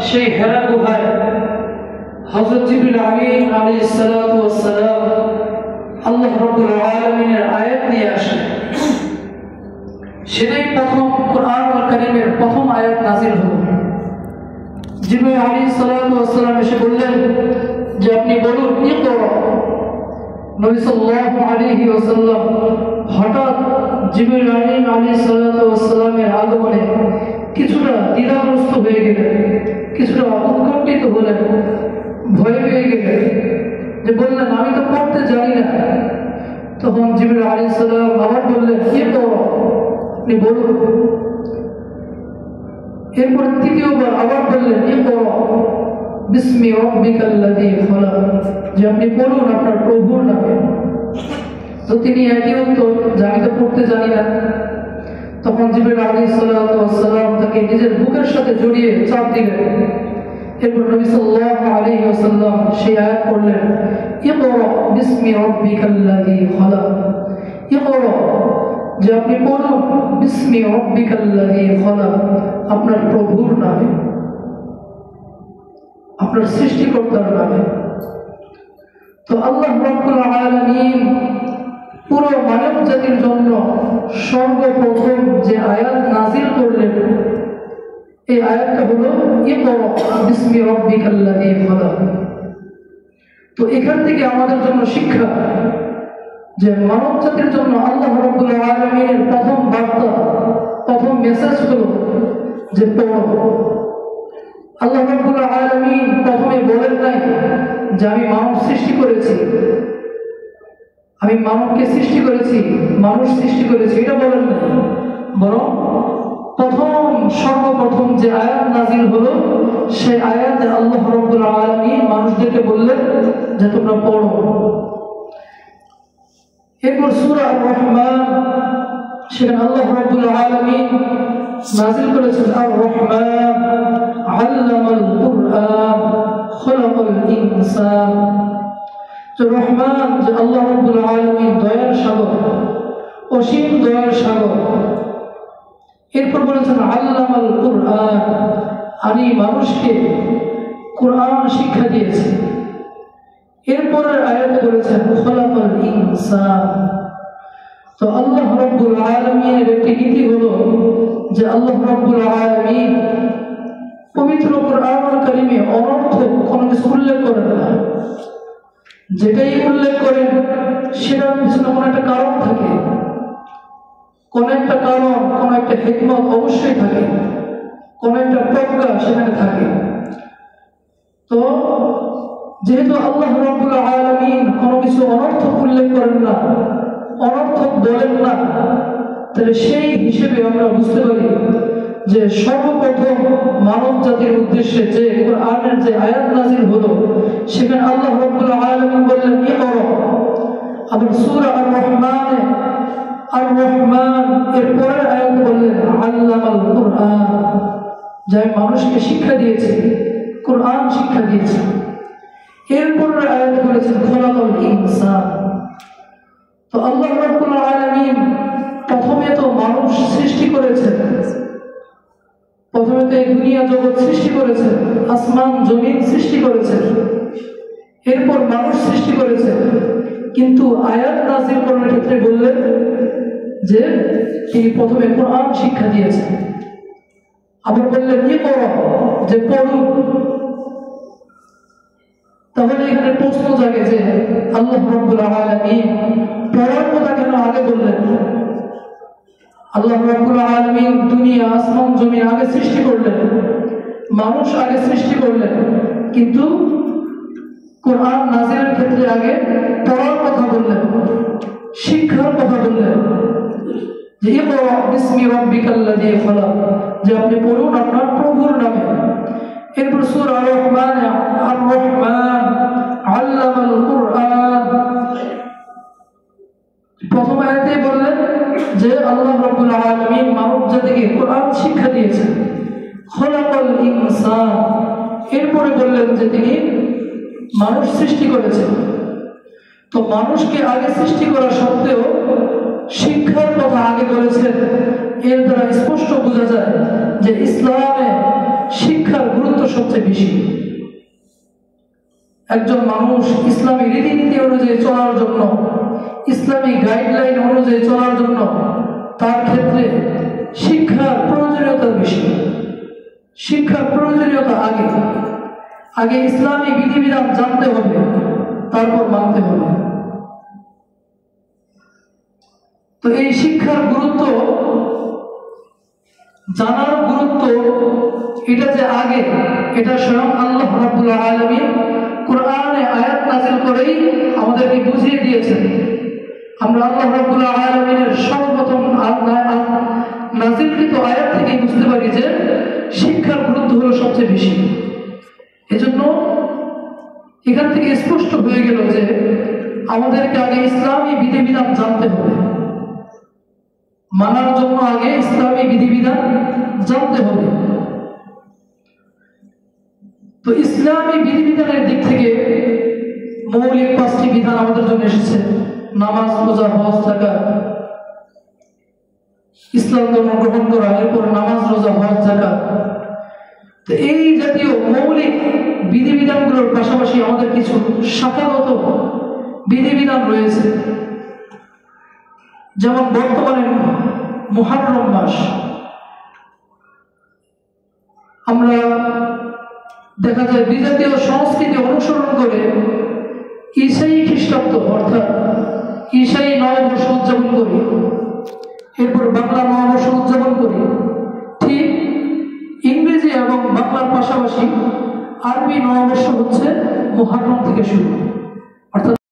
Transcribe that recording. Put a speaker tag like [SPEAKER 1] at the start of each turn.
[SPEAKER 1] সেই হেরা গুহায় হযরত জিবরিল আমিন আলাইহিস সালাতু ওয়াস সালাম আল্লাহ রাব্বুল আলামিনের আয়াত নিয়ে আসেন। সেটাই প্রথম কোরআনুল কারীমের প্রথম আয়াত নাযিল হলো। জিবরিল আলাইহিস সালাতু ওয়াস সালাম এসে বললেন যে আপনি বলুন ইকরা। নবী সাল্লাল্লাহু আলাইহি ওয়াসাল্লাম হঠাৎ জিবরিল আমিন আলাইহিস সালাতু ওয়াস সালামের আগমনে কিছুটা দ্বিধাগ্রস্ত হয়ে গেলেন, কিছুটা উৎকণ্ঠিত হলেন, ভয় পেয়ে গেলেন, যে বললেন আমি তো পড়তে জানি না। তখন জিবরিল আলাইহিস সালাম আবার বললেন ইকরা, আপনি বলুন। এরপর তৃতীয়বার আবার বললেন ইকরা বিসমি রাব্বিকাল্লাযী খলাক, যে আপনি পড়ুন আপনার প্রভুর নামে। তো তিনি একই উত্তর, যে আমি তো পড়তে জানি না। তখন জিবরিল আলাইহিস সালাতু ওয়াস সালাম তাকে নিজের বুকের সাথে জড়িয়ে চাপ দিলেন। এরপর নবী সাল্লাল্লাহু আলাইহি ওয়াসাল্লাম সেই আয়াত পড়লেন ইকরা বিসমি রাব্বিকাল্লাযী খলাক। ইকরা, যে আপনি পড়ুন বিসমি রাব্বিকাল্লাযী খলাক, আপনার প্রভুর নামে, আপনার সৃষ্টিকর্তার নামে। তো আল্লাহ রাব্বুল আলামিন পুরো মানব জাতির জন্য সর্বপ্রথম যে আয়াত নাযিল করলেন, এই আয়াতটা হলো ইকরা বিসমি রাব্বিকাল্লাযী খলাক। তো এখান থেকে আমাদের জন্য শিক্ষা, যে মানব জাতির জন্য আল্লাহ রাব্বুল আলামিনের প্রথম বার্তা, প্রথম মেসেজ হলো যে পড়ো। আল্লাহ রাব্বুল আলামিন প্রথমে বলেন নাই যে আমি মানব সৃষ্টি করেছি, আমি মানবকে সৃষ্টি করেছি, মানুষ সৃষ্টি করেছি, এটা বলেন না। বরং সর্বপ্রথম যে আয়াত নাযিল হলো, সেই আয়াতে আল্লাহ রাব্বুল আলামিন মানুষদেরকে বললেন যে তোমরা পড়ো। এরপর সূরা আর-রহমান, সেখানে আল্লাহ রাব্বুল আলামিন নাযিল করেছেন আর-রহমান আল্লামাল কুরআন খলাকাল ইনসান। যে রহমান, যে আল্লাহ রাব্বুল আলামিন দয়ার সাগর, অসীম দয়ার সাগর। এরপর বলেছেন আল্লামাল কুরআন, আমি মানুষকে কোরআন শিক্ষা দিয়েছি। এরপরের আয়াতে বলেছেন খলাকাল ইনসান। তো আল্লাহ রাব্বুল আলামিনের একটি নীতি হলো যে আল্লাহ রাব্বুল আলামিন পবিত্র কোরআনুল কারীমে অনর্থক কোনো কিছু উল্লেখ করেন না। যেটাই উল্লেখ করেন সেটার পিছনে কোনো একটা কারণ থাকে, কোনো একটা কারণ, কোনো একটা হিকমত অবশ্যই থাকে, কোনো একটা প্রজ্ঞা সেখানে থাকে। তো যেহেতু আল্লাহ রাব্বুল আলামিন কোনো কিছু অনর্থক উল্লেখ করেন না, অনর্থক বলেন না, তাহলে সেই হিসেবে আমরা বুঝতে পারি যে সর্বপ্রথম মানব জাতির উদ্দেশ্যে যে কোরআনের যে আয়াত নাযিল হলো, সেখানে আল্লাহ রাব্বুল আলামিন বললেন ইকরা। আবার সূরা আর-রহমানে আর-রহমান এর পরের আয়াত বললেন আল্লামাল কুরআন, যে মানুষকে শিক্ষা দিয়েছে, কোরআন শিক্ষা দিয়েছে। এরপরের আয়াত বলেছেন খলাকাল ইনসান। তো আল্লাহ রাব্বুল আলামিন প্রথমে তো মানুষ সৃষ্টি করেছেন, প্রথমে তো এই দুনিয়া জগৎ সৃষ্টি করেছেন, আসমান জমিন সৃষ্টি করেছেন, এরপর মানুষ সৃষ্টি করেছেন। কিন্তু আয়াত নাযিল করার ক্ষেত্রে বললেন যে তিনি প্রথমে কোরআন শিক্ষা দিয়েছেন। আবার বললেন ইকরা, যে পড়ুন। তাহলে এখানে প্রশ্ন জাগে যে আল্লাহ রাব্বুল আলামিন পড়ার কথা কেন আগে বললেন? আল্লাহ রাব্বুল আলামিন দুনিয়া আসমান জমিন আগে সৃষ্টি করলেন, মানুষ আগে সৃষ্টি করলেন, কিন্তু কোরআন নাযিলের ক্ষেত্রে আগে পড়ার কথা বললেন, শিক্ষার কথা বললেন, যে ইকরা বিসমি রাব্বিকাল্লাযী খলাক, যে আপনি পড়ুন আপনার প্রভুর নামে। এরপর সূরা আর-রহমান আর-রহমান আল্লামাল কুরআন, প্রথম আয়াতে বললেন যে আল্লাহ রাব্বুল আলামিন মানব জাতিকে কোরআন শিক্ষা দিয়েছেন, খলাকাল ইনসান। এরপরে বললেন যে তিনি মানুষ সৃষ্টি করেছেন। তো মানুষকে আগে সৃষ্টি করা সত্ত্বেও শিক্ষার কথা আগে বলেছেন। এর দ্বারা স্পষ্ট বোঝা যায় যে ইসলামে শিক্ষার গুরুত্ব সবচেয়ে বেশি। একজন মানুষ ইসলামী রীতিনীতি অনুযায়ী চলার জন্য, ইসলামী গাইডলাইন অনুযায়ী চলার জন্য তার ক্ষেত্রে শিক্ষার প্রয়োজনীয়তা বেশি। শিক্ষার প্রয়োজনীয়তা আগে আগে ইসলামী বিধিবিধান জানতে হবে, তারপর মানতে হবে। তো এই শিক্ষার গুরুত্ব, জানার গুরুত্ব, এটা যে আগে, এটা স্বয়ং আল্লাহ রাব্বুল আলামিন কোরআনে আয়াত নাযিল করেই আমাদেরকে বুঝিয়ে দিয়েছেন। আমরা আল্লাহ রাব্বুল আলামিনের সর্বপ্রথম নাযিলকৃত আয়াত থেকে বুঝতে পারি যে শিক্ষার গুরুত্ব হলো সবচেয়ে বেশি। এজন্য এখান থেকে স্পষ্ট হয়ে গেল যে আমাদেরকে আগে ইসলামী বিধিবিধান জানতে হবে, মানার জন্য আগে ইসলামী বিধিবিধান জানতে হবে। তো ইসলামী বিধিবিধানের দিক থেকে মৌলিক 5টি বিধান আমাদের জন্য এসেছে: নামাজ, রোজা, হজ, যাকাত। ইসলাম ধর্ম গ্রহণ করা, এরপর নামাজ, রোজা, হজ, যাকাত। তো এই জাতীয় মৌলিক বিধিবিধানগুলোর পাশাপাশি আমাদের কিছু শাখাগত বিধিবিধান রয়েছে। যেমন বর্তমানে মুহররম মাস, আমরা দেখা যায় বিজাতীয় সংস্কৃতি অনুসরণ করে ঈসাই খ্রিস্টাব্দ অর্থাৎ ঈসাই নববর্ষ উদযাপন করি, এরপর বাংলা নববর্ষ উদযাপন করি। ঠিক ইংরেজি এবং বাংলার পাশাপাশি আরবি নববর্ষ হচ্ছে মুহররম থেকে শুরু।